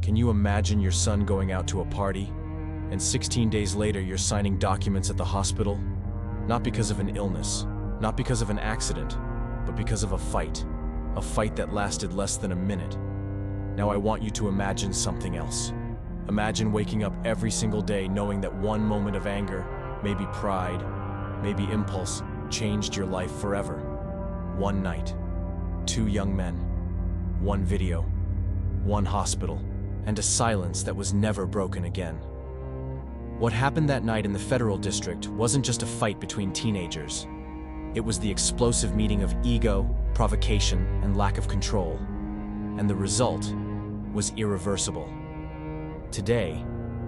Can you imagine your son going out to a party, and 16 days later you're signing documents at the hospital? Not because of an illness, not because of an accident, but because of a fight that lasted less than a minute. Now I want you to imagine something else. Imagine waking up every single day knowing that one moment of anger, maybe pride, maybe impulse, changed your life forever. One night, two young men, one video, one hospital, and a silence that was never broken again. What happened that night in the Federal District wasn't just a fight between teenagers. It was the explosive meeting of ego, provocation, and lack of control. And the result was irreversible. Today,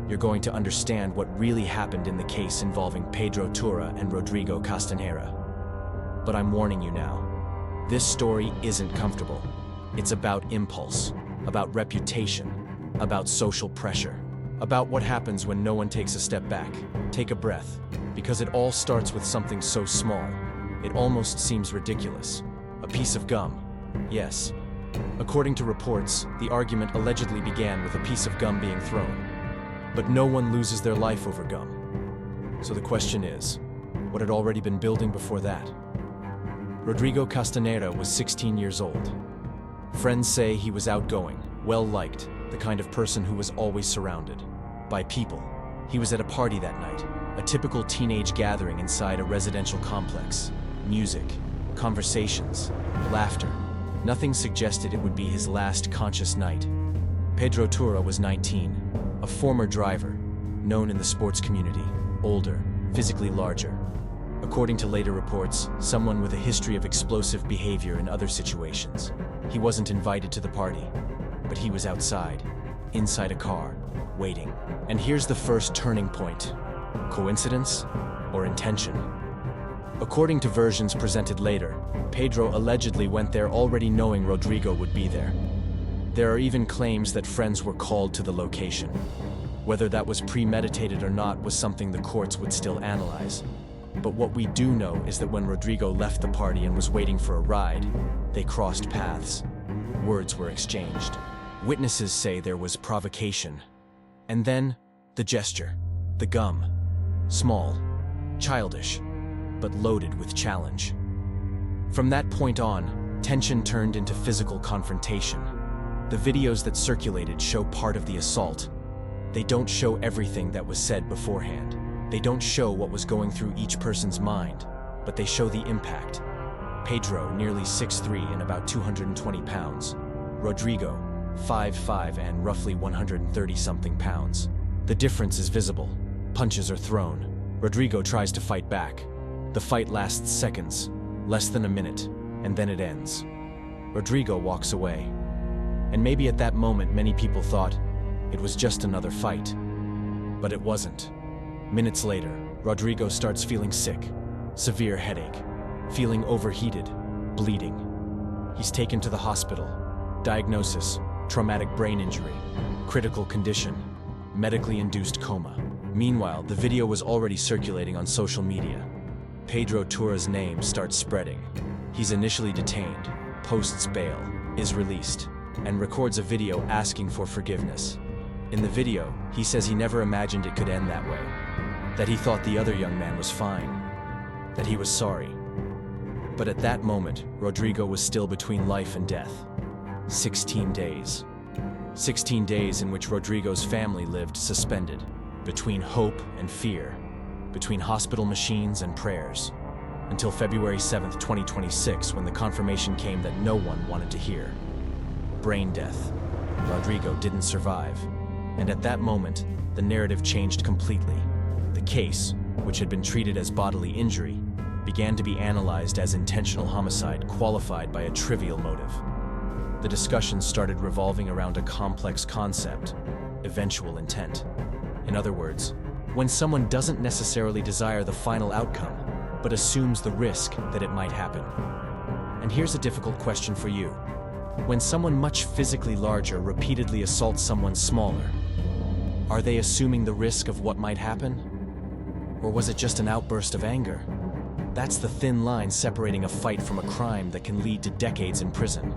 you're going to understand what really happened in the case involving Pedro Tura and Rodrigo Castanera. But I'm warning you now, this story isn't comfortable. It's about impulse, about reputation, about social pressure, about what happens when no one takes a step back. Take a breath, because it all starts with something so small, it almost seems ridiculous. A piece of gum. Yes. According to reports, the argument allegedly began with a piece of gum being thrown. But no one loses their life over gum. So the question is, what had already been building before that? Rodrigo Castanera was 16 years old. Friends say he was outgoing, well-liked, the kind of person who was always surrounded by people. He was at a party that night, a typical teenage gathering inside a residential complex. Music, conversations, laughter. Nothing suggested it would be his last conscious night. Pedro Tura was 19, a former driver, known in the sports community, older, physically larger. According to later reports, someone with a history of explosive behavior in other situations. He wasn't invited to the party, but he was outside, inside a car, waiting. And here's the first turning point. Coincidence or intention? According to versions presented later, Pedro allegedly went there already knowing Rodrigo would be there. There are even claims that friends were called to the location. Whether that was premeditated or not was something the courts would still analyze. But what we do know is that when Rodrigo left the party and was waiting for a ride, they crossed paths. Words were exchanged. Witnesses say there was provocation. And then, the gesture, the gum. Small, childish, but loaded with challenge. From that point on, tension turned into physical confrontation. The videos that circulated show part of the assault. They don't show everything that was said beforehand. They don't show what was going through each person's mind, but they show the impact. Pedro, nearly 6'3" and about 220 pounds. Rodrigo, 5'5" and roughly 130-something pounds. The difference is visible. Punches are thrown. Rodrigo tries to fight back. The fight lasts seconds, less than a minute, and then it ends. Rodrigo walks away. And maybe at that moment many people thought it was just another fight. But it wasn't. Minutes later, Rodrigo starts feeling sick, severe headache, feeling overheated, bleeding. He's taken to the hospital. Diagnosis, traumatic brain injury, critical condition, medically induced coma. Meanwhile, the video was already circulating on social media. Pedro Tura's name starts spreading. He's initially detained, posts bail, is released, and records a video asking for forgiveness. In the video, he says he never imagined it could end that way, that he thought the other young man was fine, that he was sorry. But at that moment, Rodrigo was still between life and death. 16 days. 16 days in which Rodrigo's family lived suspended, between hope and fear, between hospital machines and prayers, until February 7th, 2026, when the confirmation came that no one wanted to hear. Brain death. Rodrigo didn't survive. And at that moment, the narrative changed completely. The case, which had been treated as bodily injury, began to be analyzed as intentional homicide qualified by a trivial motive. The discussion started revolving around a complex concept: eventual intent. In other words, when someone doesn't necessarily desire the final outcome, but assumes the risk that it might happen. And here's a difficult question for you. When someone much physically larger repeatedly assaults someone smaller, are they assuming the risk of what might happen? Or was it just an outburst of anger? That's the thin line separating a fight from a crime that can lead to decades in prison.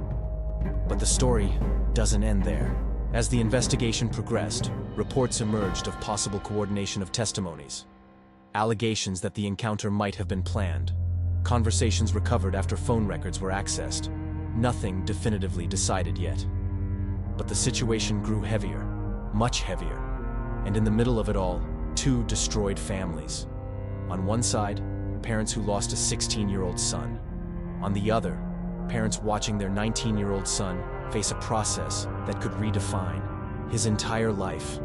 But the story doesn't end there. As the investigation progressed, reports emerged of possible coordination of testimonies, allegations that the encounter might have been planned, conversations recovered after phone records were accessed. Nothing definitively decided yet. But the situation grew heavier, much heavier, and in the middle of it all, two destroyed families. On one side, parents who lost a 16-year-old son. On the other, parents watching their 19-year-old son face a process that could redefine his entire life.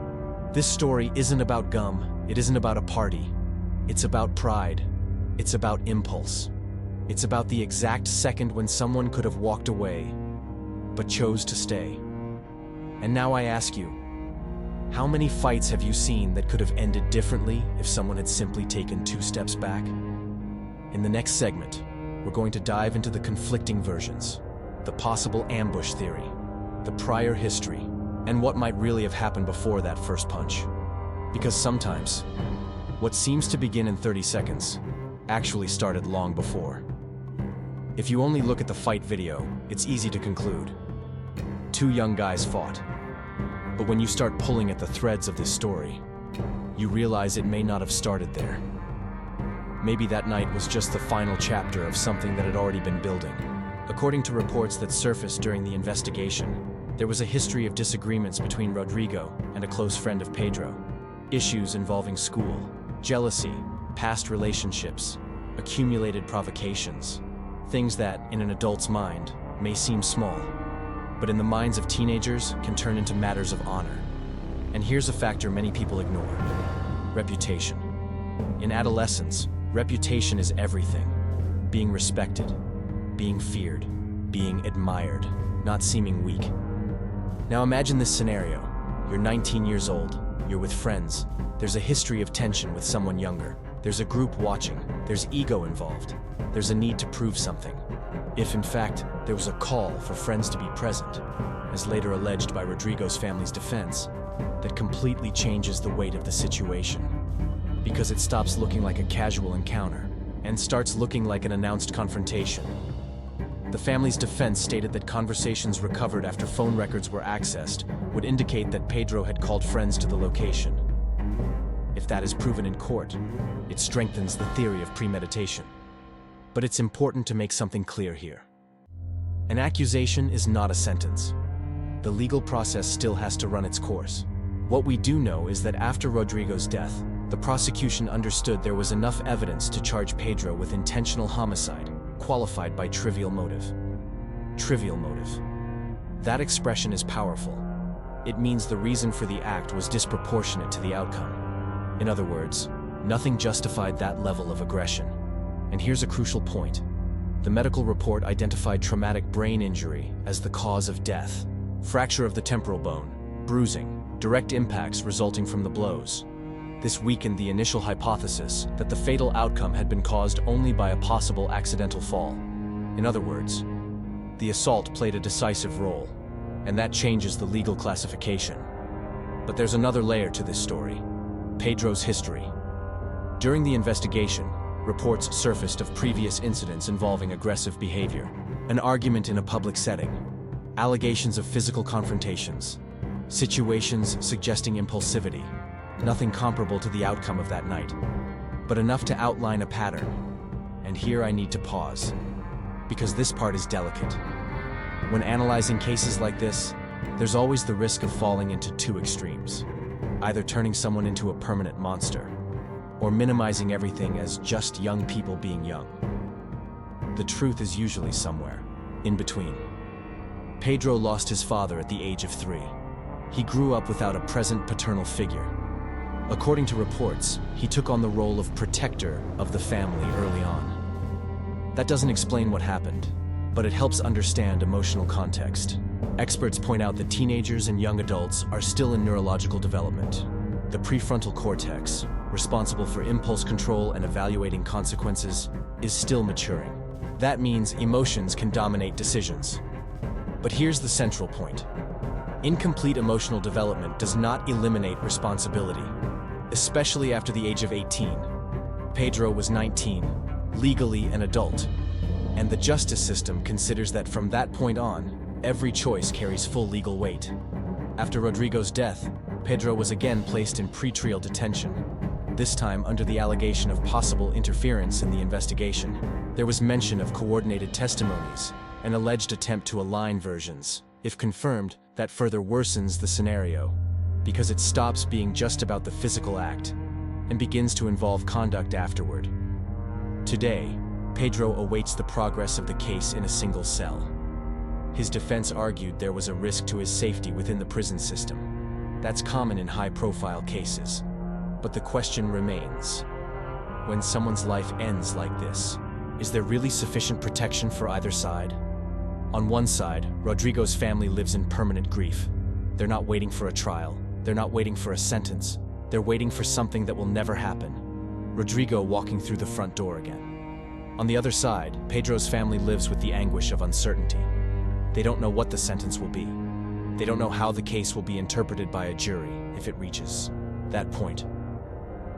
This story isn't about gum, it isn't about a party. It's about pride. It's about impulse. It's about the exact second when someone could have walked away, but chose to stay. And now I ask you, how many fights have you seen that could have ended differently if someone had simply taken 2 steps back? In the next segment, we're going to dive into the conflicting versions, the possible ambush theory, the prior history, and what might really have happened before that first punch. Because sometimes, what seems to begin in 30 seconds actually started long before. If you only look at the fight video, it's easy to conclude. 2 young guys fought. But when you start pulling at the threads of this story, you realize it may not have started there. Maybe that night was just the final chapter of something that had already been building. According to reports that surfaced during the investigation, there was a history of disagreements between Rodrigo and a close friend of Pedro. Issues involving school, jealousy, past relationships, accumulated provocations. Things that, in an adult's mind, may seem small, but in the minds of teenagers can turn into matters of honor. And here's a factor many people ignore: reputation. In adolescence, reputation is everything. Being respected, being feared, being admired, not seeming weak. Now imagine this scenario. You're 19 years old, you're with friends. There's a history of tension with someone younger. There's a group watching, there's ego involved. There's a need to prove something. If in fact, there was a call for friends to be present, as later alleged by Rodrigo's family's defense, that completely changes the weight of the situation. Because it stops looking like a casual encounter and starts looking like an announced confrontation. The family's defense stated that conversations recovered after phone records were accessed would indicate that Pedro had called friends to the location. If that is proven in court, it strengthens the theory of premeditation. But it's important to make something clear here. An accusation is not a sentence. The legal process still has to run its course. What we do know is that after Rodrigo's death, the prosecution understood there was enough evidence to charge Pedro with intentional homicide, qualified by trivial motive. Trivial motive. That expression is powerful. It means the reason for the act was disproportionate to the outcome. In other words, nothing justified that level of aggression. And here's a crucial point. The medical report identified traumatic brain injury as the cause of death. Fracture of the temporal bone, bruising, direct impacts resulting from the blows. This weakened the initial hypothesis that the fatal outcome had been caused only by a possible accidental fall. In other words, the assault played a decisive role, and that changes the legal classification. But there's another layer to this story: Pedro's history. During the investigation, reports surfaced of previous incidents involving aggressive behavior, an argument in a public setting, allegations of physical confrontations, situations suggesting impulsivity. Nothing comparable to the outcome of that night, but enough to outline a pattern. And here I need to pause, because this part is delicate. When analyzing cases like this, there's always the risk of falling into 2 extremes, either turning someone into a permanent monster, or minimizing everything as just young people being young. The truth is usually somewhere in between. Pedro lost his father at the age of 3. He grew up without a present paternal figure. According to reports, he took on the role of protector of the family early on. That doesn't explain what happened, but it helps understand emotional context. Experts point out that teenagers and young adults are still in neurological development. The prefrontal cortex, responsible for impulse control and evaluating consequences, is still maturing. That means emotions can dominate decisions. But here's the central point. Incomplete emotional development does not eliminate responsibility, especially after the age of 18. Pedro was 19, legally an adult, and the justice system considers that from that point on, every choice carries full legal weight. After Rodrigo's death, Pedro was again placed in pretrial detention, this time under the allegation of possible interference in the investigation. There was mention of coordinated testimonies, an alleged attempt to align versions. If confirmed, that further worsens the scenario, because it stops being just about the physical act and begins to involve conduct afterward. Today, Pedro awaits the progress of the case in a single cell. His defense argued there was a risk to his safety within the prison system. That's common in high-profile cases. But the question remains, when someone's life ends like this, is there really sufficient protection for either side? On one side, Rodrigo's family lives in permanent grief. They're not waiting for a trial. They're not waiting for a sentence. They're waiting for something that will never happen. Rodrigo walking through the front door again. On the other side, Pedro's family lives with the anguish of uncertainty. They don't know what the sentence will be. They don't know how the case will be interpreted by a jury if it reaches that point.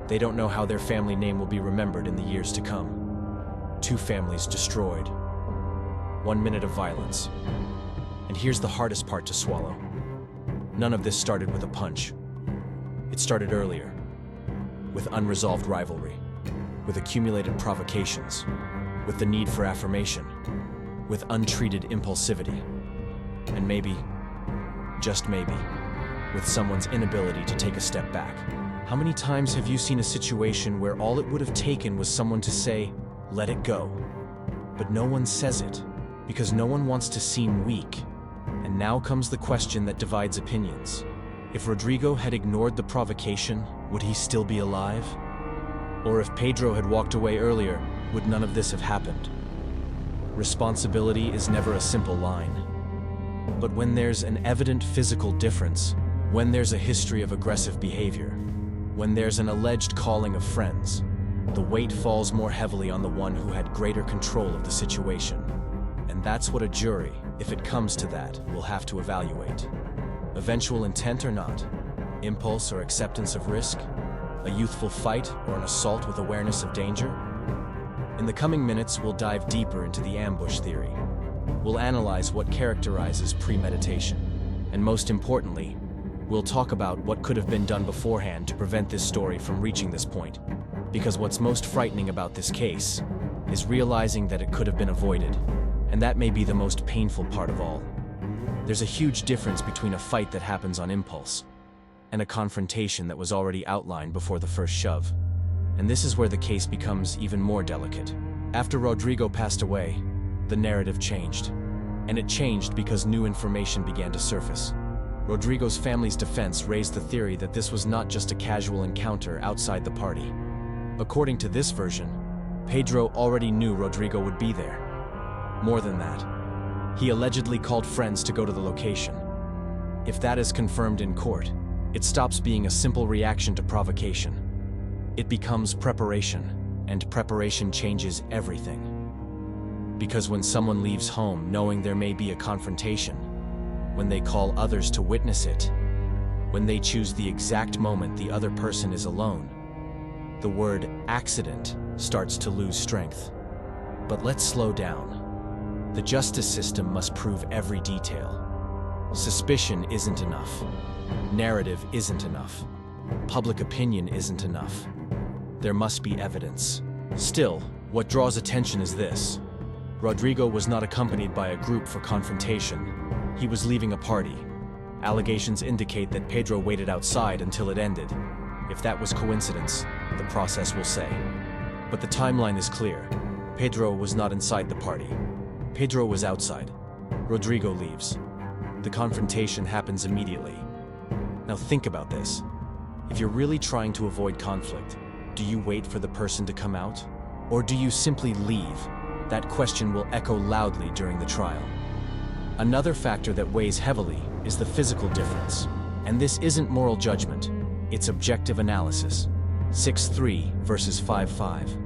They don't know how their family name will be remembered in the years to come. Two families destroyed. 1 minute of violence. And here's the hardest part to swallow. None of this started with a punch. It started earlier, with unresolved rivalry, with accumulated provocations, with the need for affirmation, with untreated impulsivity, and maybe, just maybe, with someone's inability to take a step back. How many times have you seen a situation where all it would have taken was someone to say, "Let it go"? But no one says it, because no one wants to seem weak. And now comes the question that divides opinions. If Rodrigo had ignored the provocation, would he still be alive? Or if Pedro had walked away earlier, would none of this have happened? Responsibility is never a simple line. But when there's an evident physical difference, when there's a history of aggressive behavior, when there's an alleged calling of friends, the weight falls more heavily on the one who had greater control of the situation. And that's what a jury, if it comes to that, will have to evaluate. Eventual intent or not, impulse or acceptance of risk, a youthful fight or an assault with awareness of danger. In the coming minutes, we'll dive deeper into the ambush theory. We'll analyze what characterizes premeditation. And most importantly, we'll talk about what could have been done beforehand to prevent this story from reaching this point. Because what's most frightening about this case is realizing that it could have been avoided. And that may be the most painful part of all. There's a huge difference between a fight that happens on impulse and a confrontation that was already outlined before the first shove. And this is where the case becomes even more delicate. After Rodrigo passed away, the narrative changed. And it changed because new information began to surface. Rodrigo's family's defense raised the theory that this was not just a casual encounter outside the party. According to this version, Pedro already knew Rodrigo would be there. More than that, he allegedly called friends to go to the location. If that is confirmed in court, it stops being a simple reaction to provocation. It becomes preparation, and preparation changes everything. Because when someone leaves home knowing there may be a confrontation, when they call others to witness it, when they choose the exact moment the other person is alone, the word accident starts to lose strength. But let's slow down. The justice system must prove every detail. Suspicion isn't enough. Narrative isn't enough. Public opinion isn't enough. There must be evidence. Still, what draws attention is this. Rodrigo was not accompanied by a group for confrontation. He was leaving a party. Allegations indicate that Pedro waited outside until it ended. If that was coincidence, the process will say. But the timeline is clear. Pedro was not inside the party. Pedro was outside. Rodrigo leaves. The confrontation happens immediately. Now think about this. If you're really trying to avoid conflict, do you wait for the person to come out? Or do you simply leave? That question will echo loudly during the trial. Another factor that weighs heavily is the physical difference. And this isn't moral judgment, it's objective analysis. 6'3" versus 5'5".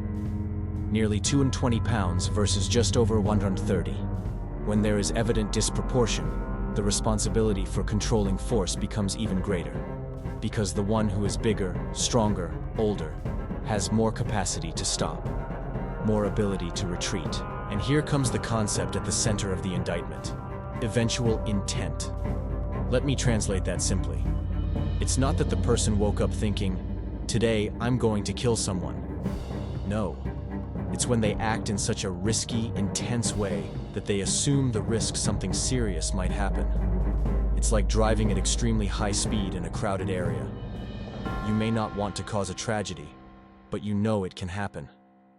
Nearly 220 pounds versus just over 130. When there is evident disproportion, the responsibility for controlling force becomes even greater. Because the one who is bigger, stronger, older, has more capacity to stop, more ability to retreat. And here comes the concept at the center of the indictment: eventual intent. Let me translate that simply. It's not that the person woke up thinking, "Today, I'm going to kill someone." No. It's when they act in such a risky, intense way that they assume the risk something serious might happen. It's like driving at extremely high speed in a crowded area. You may not want to cause a tragedy, but you know it can happen,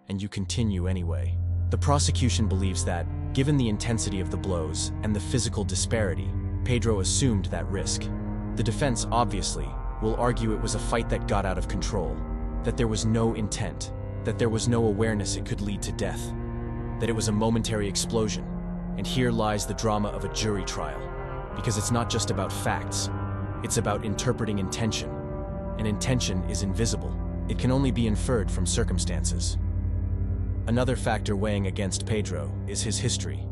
and you continue anyway. The prosecution believes that, given the intensity of the blows and the physical disparity, Pedro assumed that risk. The defense, obviously, will argue it was a fight that got out of control, that there was no intent, that there was no awareness it could lead to death, that it was a momentary explosion. And here lies the drama of a jury trial, because it's not just about facts, it's about interpreting intention. And intention is invisible. It can only be inferred from circumstances. Another factor weighing against Pedro is his history.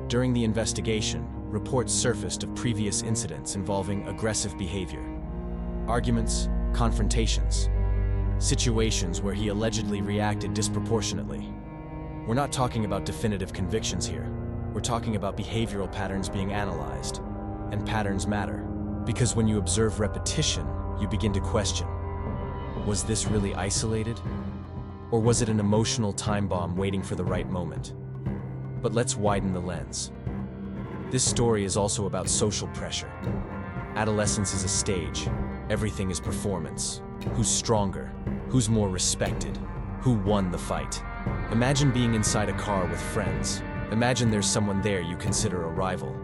During the investigation, reports surfaced of previous incidents involving aggressive behavior, arguments, confrontations, situations where he allegedly reacted disproportionately. We're not talking about definitive convictions here. We're talking about behavioral patterns being analyzed. And patterns matter, because when you observe repetition, you begin to question, was this really isolated? Or was it an emotional time bomb waiting for the right moment? But let's widen the lens. This story is also about social pressure. Adolescence is a stage. Everything is performance. Who's stronger? Who's more respected? Who won the fight? Imagine being inside a car with friends. Imagine there's someone there you consider a rival.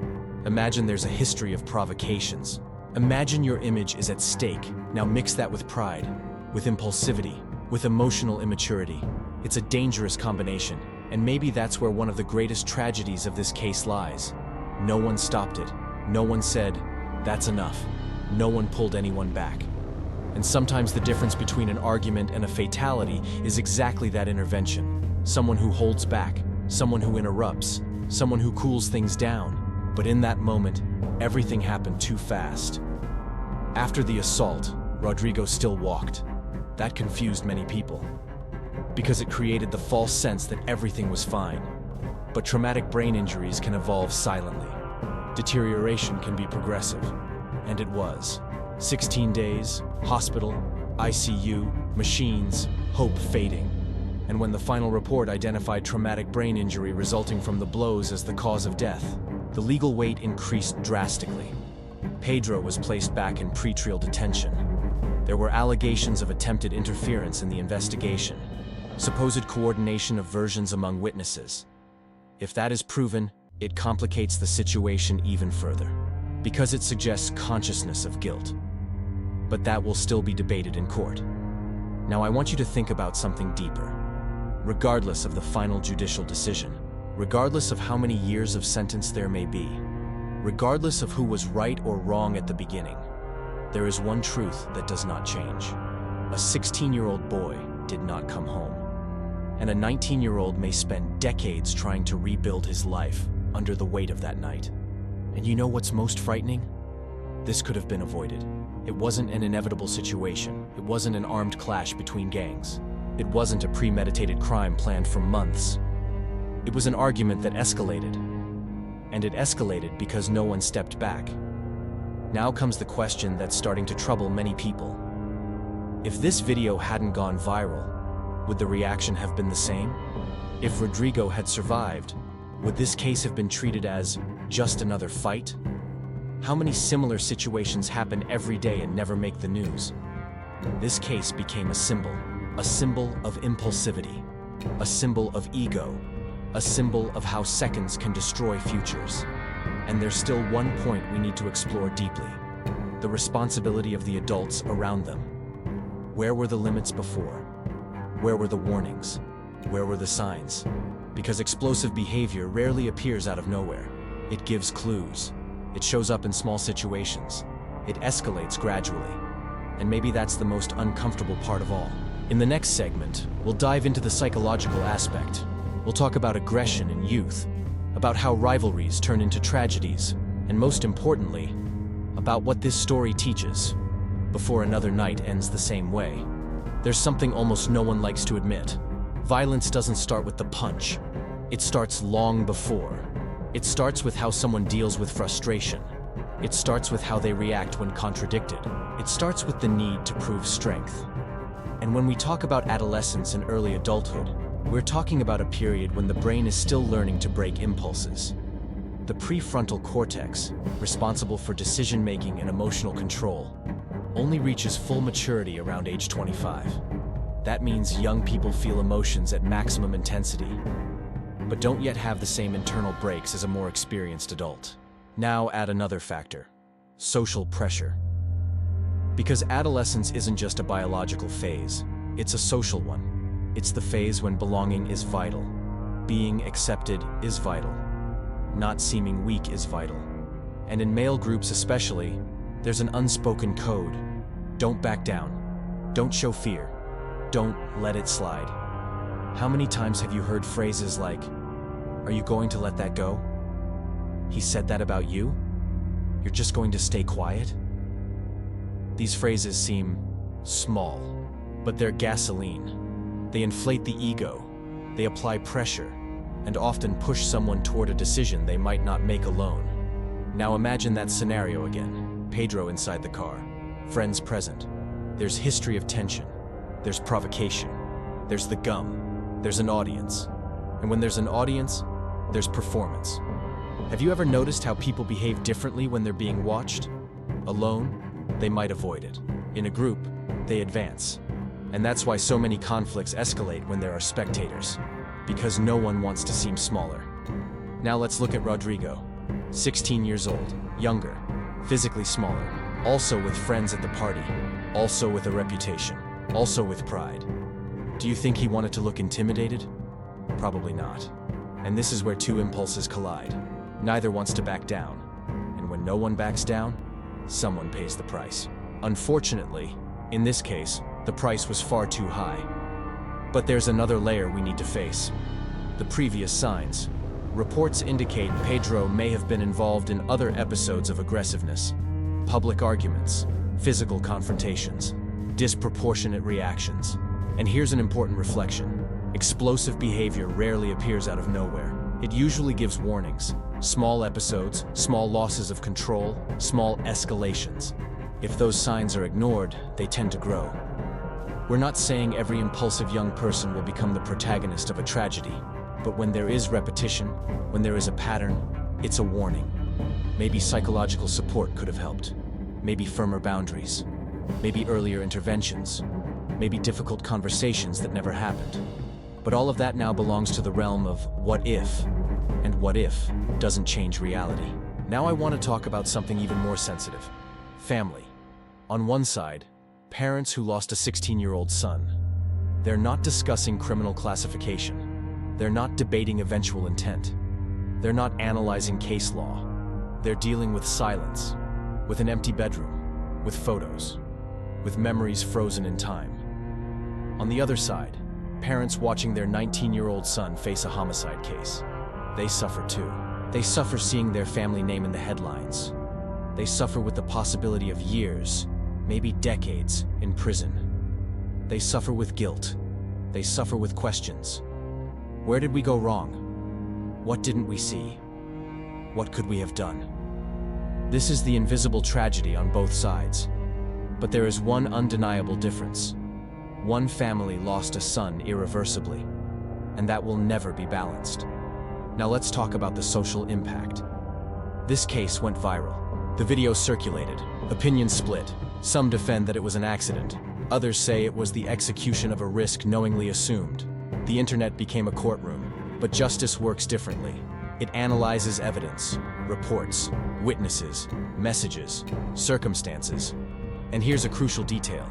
Imagine there's a history of provocations. Imagine your image is at stake. Now mix that with pride, with impulsivity, with emotional immaturity. It's a dangerous combination, and maybe that's where one of the greatest tragedies of this case lies. No one stopped it. No one said, "That's enough." No one pulled anyone back. And sometimes the difference between an argument and a fatality is exactly that intervention. Someone who holds back, someone who interrupts, someone who cools things down. But in that moment, everything happened too fast. After the assault, Rodrigo still walked. That confused many people, because it created the false sense that everything was fine. But traumatic brain injuries can evolve silently. Deterioration can be progressive, and it was. 16 days, hospital, ICU, machines, hope fading. And when the final report identified traumatic brain injury resulting from the blows as the cause of death, the legal weight increased drastically. Pedro was placed back in pretrial detention. There were allegations of attempted interference in the investigation, supposed coordination of versions among witnesses. If that is proven, it complicates the situation even further, because it suggests consciousness of guilt. But that will still be debated in court. Now I want you to think about something deeper. Regardless of the final judicial decision, regardless of how many years of sentence there may be, regardless of who was right or wrong at the beginning, there is one truth that does not change. A 16-year-old boy did not come home. And a 19-year-old may spend decades trying to rebuild his life under the weight of that night. And you know what's most frightening? This could have been avoided. It wasn't an inevitable situation. It wasn't an armed clash between gangs. It wasn't a premeditated crime planned for months. It was an argument that escalated. And it escalated because no one stepped back. Now comes the question that's starting to trouble many people. If this video hadn't gone viral, would the reaction have been the same? If Rodrigo had survived, would this case have been treated as just another fight? How many similar situations happen every day and never make the news? This case became a symbol of impulsivity, a symbol of ego, a symbol of how seconds can destroy futures. And there's still one point we need to explore deeply: the responsibility of the adults around them. Where were the limits before? Where were the warnings? Where were the signs? Because explosive behavior rarely appears out of nowhere. It gives clues. It shows up in small situations. It escalates gradually. And maybe that's the most uncomfortable part of all. In the next segment, we'll dive into the psychological aspect. We'll talk about aggression in youth, about how rivalries turn into tragedies, and most importantly, about what this story teaches before another night ends the same way. There's something almost no one likes to admit. Violence doesn't start with the punch. It starts long before. It starts with how someone deals with frustration, It starts with how they react when contradicted. It starts with the need to prove strength. And when we talk about adolescence and early adulthood, we're talking about a period when the brain is still learning to break impulses. The prefrontal cortex, responsible for decision-making and emotional control, only reaches full maturity around age 25. That means young people feel emotions at maximum intensity, but don't yet have the same internal brakes as a more experienced adult. Now add another factor: social pressure. Because adolescence isn't just a biological phase, it's a social one. It's the phase when belonging is vital. Being accepted is vital. Not seeming weak is vital. And in male groups especially, there's an unspoken code. Don't back down. Don't show fear. Don't let it slide. How many times have you heard phrases like, "Are you going to let that go? He said that about you? You're just going to stay quiet?" These phrases seem small, but they're gasoline. They inflate the ego, they apply pressure, and often push someone toward a decision they might not make alone. Now imagine that scenario again. Pedro inside the car, friends present. There's history of tension, there's provocation, there's the gum, there's an audience. And when there's an audience, there's performance. Have you ever noticed how people behave differently when they're being watched? Alone, they might avoid it. In a group, they advance. And that's why so many conflicts escalate when there are spectators, because no one wants to seem smaller. Now let's look at Rodrigo, 16 years old, younger, physically smaller, also with friends at the party, also with a reputation, also with pride. Do you think he wanted to look intimidated? Probably not. And this is where two impulses collide. Neither wants to back down. And when no one backs down, someone pays the price. Unfortunately, in this case, the price was far too high. But there's another layer we need to face. The previous signs. Reports indicate Pedro may have been involved in other episodes of aggressiveness, public arguments, physical confrontations, disproportionate reactions. And here's an important reflection. Explosive behavior rarely appears out of nowhere. It usually gives warnings, small episodes, small losses of control, small escalations. If those signs are ignored, they tend to grow. We're not saying every impulsive young person will become the protagonist of a tragedy, but when there is repetition, when there is a pattern, it's a warning. Maybe psychological support could have helped. Maybe firmer boundaries. Maybe earlier interventions. Maybe difficult conversations that never happened. But all of that now belongs to the realm of what if, and what if doesn't change reality. Now I want to talk about something even more sensitive. Family. On one side, parents who lost a 16-year-old son. They're not discussing criminal classification. They're not debating eventual intent. They're not analyzing case law. They're dealing with silence, with an empty bedroom, with photos, with memories frozen in time. On the other side, parents watching their 19-year-old son face a homicide case. They suffer too. They suffer seeing their family name in the headlines. They suffer with the possibility of years, maybe decades, in prison. They suffer with guilt. They suffer with questions. Where did we go wrong? What didn't we see? What could we have done? This is the invisible tragedy on both sides. But there is one undeniable difference. One family lost a son irreversibly, and that will never be balanced. Now let's talk about the social impact. This case went viral. The video circulated. Opinions split. Some defend that it was an accident. Others say it was the execution of a risk knowingly assumed. The internet became a courtroom. But justice works differently. It analyzes evidence, reports, witnesses, messages, circumstances. And here's a crucial detail.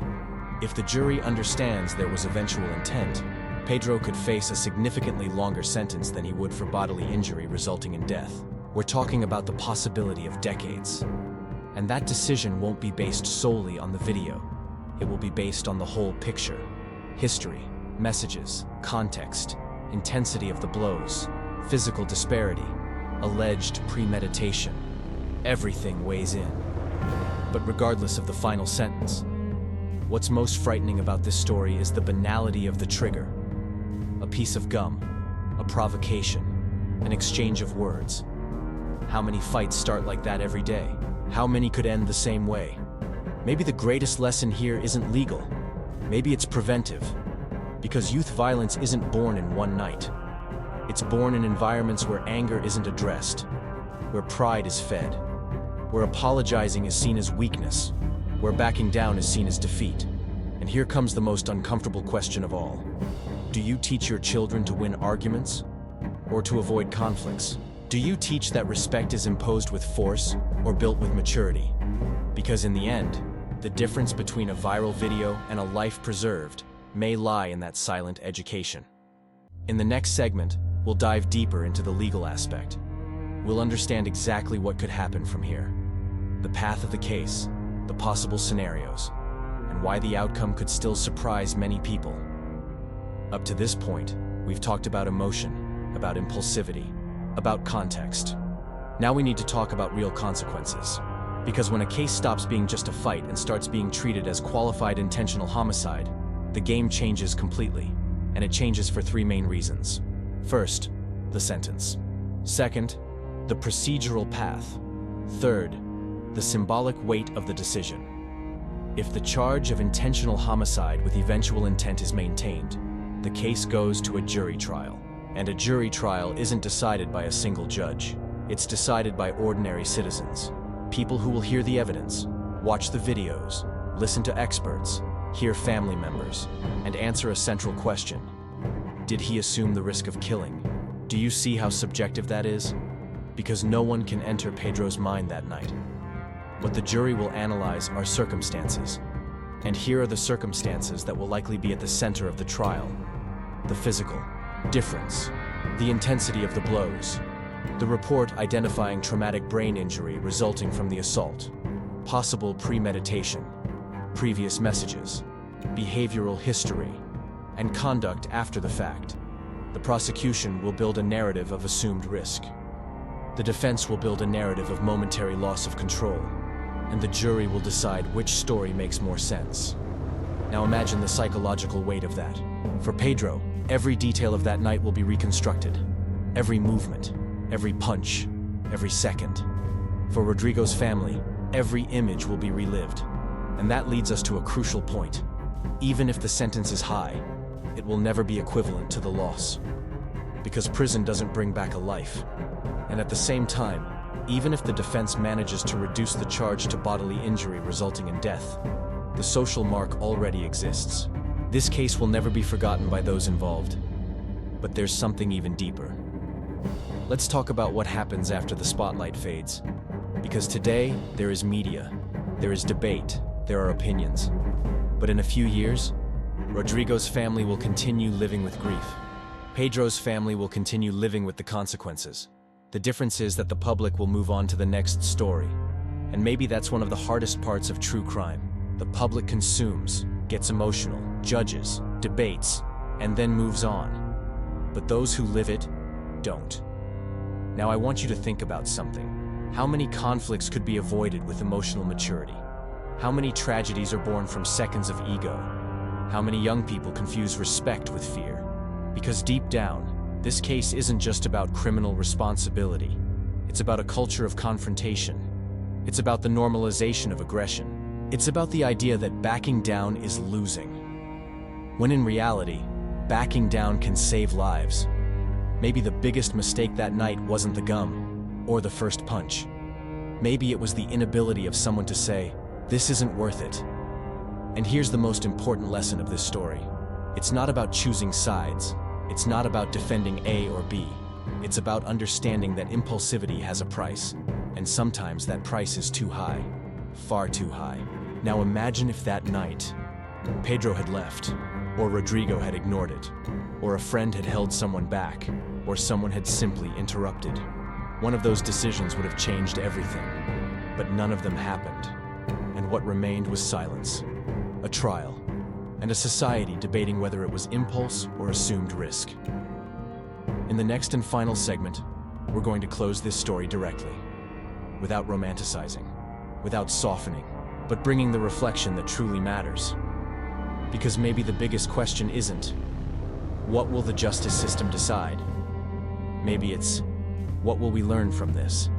If the jury understands there was eventual intent, Pedro could face a significantly longer sentence than he would for bodily injury resulting in death. We're talking about the possibility of decades. And that decision won't be based solely on the video. It will be based on the whole picture. History, messages, context, intensity of the blows, physical disparity, alleged premeditation. Everything weighs in. But regardless of the final sentence, what's most frightening about this story is the banality of the trigger. A piece of gum, a provocation, an exchange of words. How many fights start like that every day? How many could end the same way? Maybe the greatest lesson here isn't legal. Maybe it's preventive. Because youth violence isn't born in one night. It's born in environments where anger isn't addressed, where pride is fed, where apologizing is seen as weakness, where backing down is seen as defeat. And here comes the most uncomfortable question of all. Do you teach your children to win arguments or to avoid conflicts? Do you teach that respect is imposed with force or built with maturity? Because in the end, the difference between a viral video and a life preserved may lie in that silent education. In the next segment, we'll dive deeper into the legal aspect. We'll understand exactly what could happen from here, the path of the case, the possible scenarios, and why the outcome could still surprise many people. Up to this point, we've talked about emotion, about impulsivity, about context. Now we need to talk about real consequences. Because when a case stops being just a fight and starts being treated as qualified intentional homicide, the game changes completely, and it changes for three main reasons. First, the sentence. Second, the procedural path. Third, the symbolic weight of the decision. If the charge of intentional homicide with eventual intent is maintained, the case goes to a jury trial. And a jury trial isn't decided by a single judge. It's decided by ordinary citizens. People who will hear the evidence, watch the videos, listen to experts, hear family members, and answer a central question. Did he assume the risk of killing? Do you see how subjective that is? Because no one can enter Pedro's mind that night. What the jury will analyze are circumstances. And here are the circumstances that will likely be at the center of the trial. The physical difference, the intensity of the blows, the report identifying traumatic brain injury resulting from the assault, possible premeditation, previous messages, behavioral history, and conduct after the fact. The prosecution will build a narrative of assumed risk. The defense will build a narrative of momentary loss of control, and the jury will decide which story makes more sense. Now imagine the psychological weight of that. For Pedro, every detail of that night will be reconstructed. Every movement, every punch, every second. For Rodrigo's family, every image will be relived. And that leads us to a crucial point. Even if the sentence is high, it will never be equivalent to the loss. Because prison doesn't bring back a life. And at the same time, even if the defense manages to reduce the charge to bodily injury resulting in death, the social mark already exists. This case will never be forgotten by those involved. But there's something even deeper. Let's talk about what happens after the spotlight fades. Because today, there is media, there is debate, there are opinions. But in a few years, Rodrigo's family will continue living with grief. Pedro's family will continue living with the consequences. The difference is that the public will move on to the next story. And maybe that's one of the hardest parts of true crime. The public consumes, gets emotional, judges, debates, and then moves on. But those who live it, don't. Now I want you to think about something. How many conflicts could be avoided with emotional maturity? How many tragedies are born from seconds of ego? How many young people confuse respect with fear? Because deep down, this case isn't just about criminal responsibility. It's about a culture of confrontation. It's about the normalization of aggression. It's about the idea that backing down is losing. When in reality, backing down can save lives. Maybe the biggest mistake that night wasn't the gum or the first punch. Maybe it was the inability of someone to say, "This isn't worth it." And here's the most important lesson of this story. It's not about choosing sides. It's not about defending A or B. It's about understanding that impulsivity has a price, and sometimes that price is too high, far too high. Now imagine if that night, Pedro had left, or Rodrigo had ignored it, or a friend had held someone back, or someone had simply interrupted. One of those decisions would have changed everything, but none of them happened. And what remained was silence, a trial, and a society debating whether it was impulse or assumed risk. In the next and final segment, we're going to close this story directly, without romanticizing, without softening, but bringing the reflection that truly matters. Because maybe the biggest question isn't, what will the justice system decide? Maybe it's, what will we learn from this?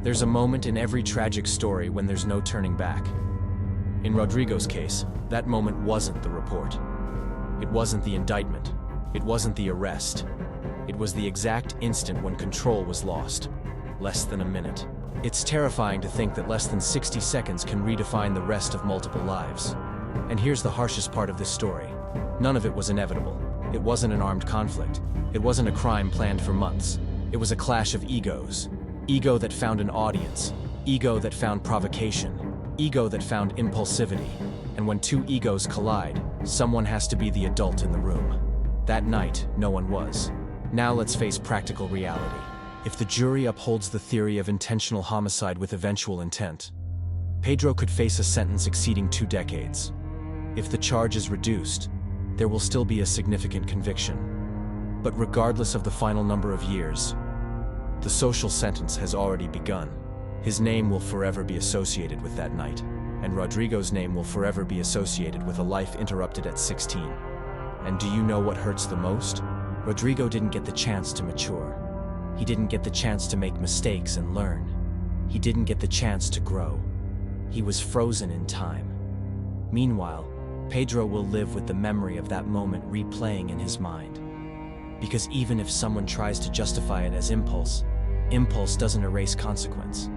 There's a moment in every tragic story when there's no turning back. In Rodrigo's case, that moment wasn't the report. It wasn't the indictment. It wasn't the arrest. It was the exact instant when control was lost. Less than a minute. It's terrifying to think that less than 60 seconds can redefine the rest of multiple lives. And here's the harshest part of this story. None of it was inevitable. It wasn't an armed conflict. It wasn't a crime planned for months. It was a clash of egos. Ego that found an audience. Ego that found provocation. Ego that found impulsivity. And when two egos collide, someone has to be the adult in the room. That night, no one was. Now let's face practical reality. If the jury upholds the theory of intentional homicide with eventual intent, Pedro could face a sentence exceeding 2 decades. If the charge is reduced, there will still be a significant conviction. But regardless of the final number of years, the social sentence has already begun. His name will forever be associated with that night, and Rodrigo's name will forever be associated with a life interrupted at 16. And do you know what hurts the most? Rodrigo didn't get the chance to mature. He didn't get the chance to make mistakes and learn. He didn't get the chance to grow. He was frozen in time. Meanwhile, Pedro will live with the memory of that moment replaying in his mind. Because even if someone tries to justify it as impulse, impulse doesn't erase consequence.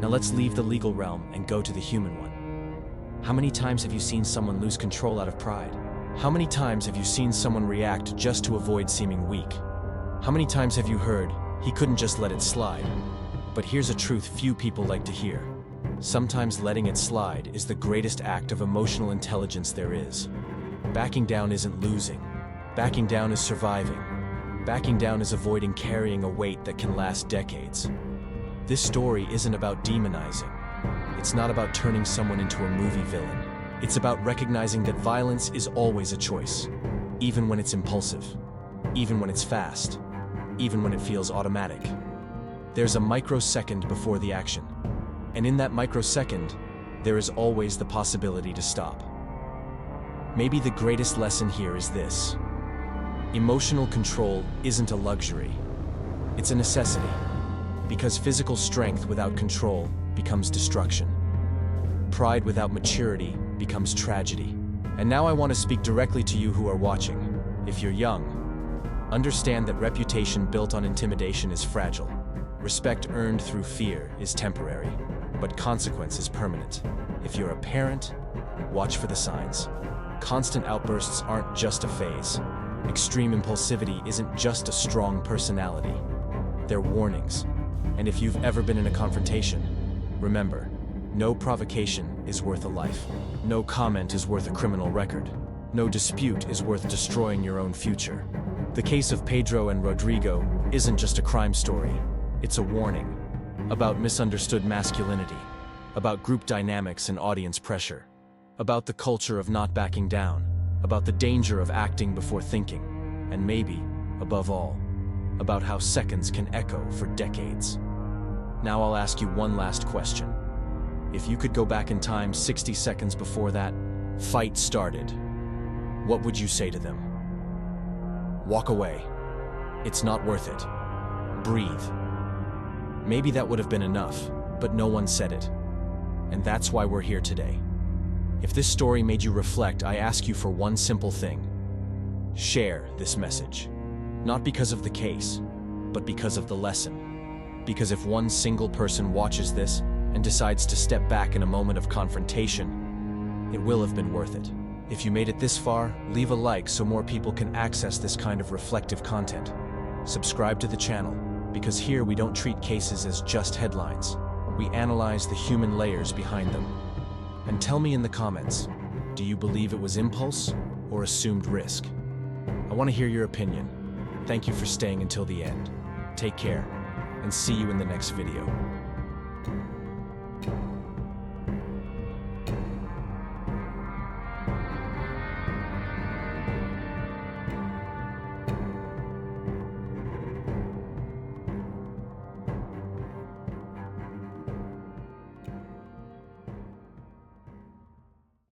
Now let's leave the legal realm and go to the human one. How many times have you seen someone lose control out of pride? How many times have you seen someone react just to avoid seeming weak? How many times have you heard, he couldn't just let it slide? But here's a truth few people like to hear. Sometimes letting it slide is the greatest act of emotional intelligence there is. Backing down isn't losing. Backing down is surviving. Backing down is avoiding carrying a weight that can last decades. This story isn't about demonizing. It's not about turning someone into a movie villain. It's about recognizing that violence is always a choice, even when it's impulsive, even when it's fast, even when it feels automatic. There's a microsecond before the action, and in that microsecond, there is always the possibility to stop. Maybe the greatest lesson here is this. Emotional control isn't a luxury. It's a necessity, because physical strength without control becomes destruction. Pride without maturity becomes tragedy. And now I want to speak directly to you who are watching. If you're young, understand that reputation built on intimidation is fragile. Respect earned through fear is temporary, but consequence is permanent. If you're a parent, watch for the signs. Constant outbursts aren't just a phase. Extreme impulsivity isn't just a strong personality. They're warnings. And if you've ever been in a confrontation, remember, no provocation is worth a life. No comment is worth a criminal record. No dispute is worth destroying your own future. The case of Pedro and Rodrigo isn't just a crime story. It's a warning about misunderstood masculinity, about group dynamics and audience pressure, about the culture of not backing down, about the danger of acting before thinking, and maybe, above all, about how seconds can echo for decades. Now I'll ask you one last question. If you could go back in time 60 seconds before that fight started, what would you say to them? Walk away. It's not worth it. Breathe. Maybe that would have been enough, but no one said it. And that's why we're here today. If this story made you reflect, I ask you for one simple thing. Share this message. Not because of the case, but because of the lesson. Because if one single person watches this and decides to step back in a moment of confrontation, it will have been worth it. If you made it this far, leave a like so more people can access this kind of reflective content. Subscribe to the channel, because here we don't treat cases as just headlines. We analyze the human layers behind them. And tell me in the comments, do you believe it was impulse or assumed risk? I want to hear your opinion. Thank you for staying until the end. Take care, and see you in the next video.